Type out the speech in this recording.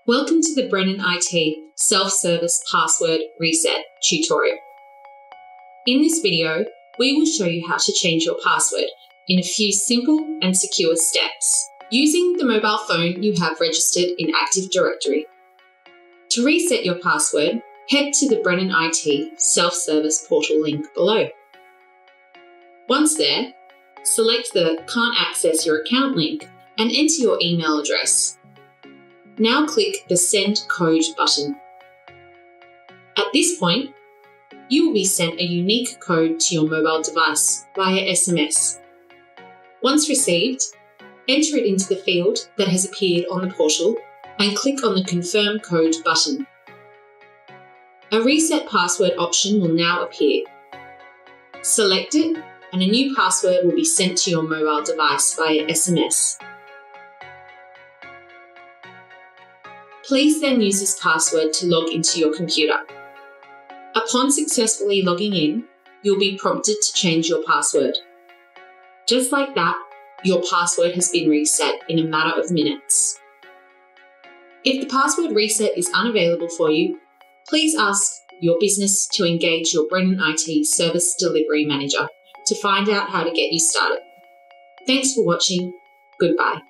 Welcome to the Brennan IT Self-Service Password Reset tutorial. In this video, we will show you how to change your password in a few simple and secure steps using the mobile phone you have registered in Active Directory. To reset your password, head to the Brennan IT Self-Service portal link below. Once there, select the Can't Access Your Account link and enter your email address. Now click the Send Code button. At this point, you will be sent a unique code to your mobile device via SMS. Once received, enter it into the field that has appeared on the portal and click on the Confirm Code button. A reset password option will now appear. Select it and a new password will be sent to your mobile device via SMS. Please then use this password to log into your computer. Upon successfully logging in, you'll be prompted to change your password. Just like that, your password has been reset in a matter of minutes. If the password reset is unavailable for you, please ask your business to engage your Brennan IT Service Delivery Manager to find out how to get you started. Thanks for watching. Goodbye.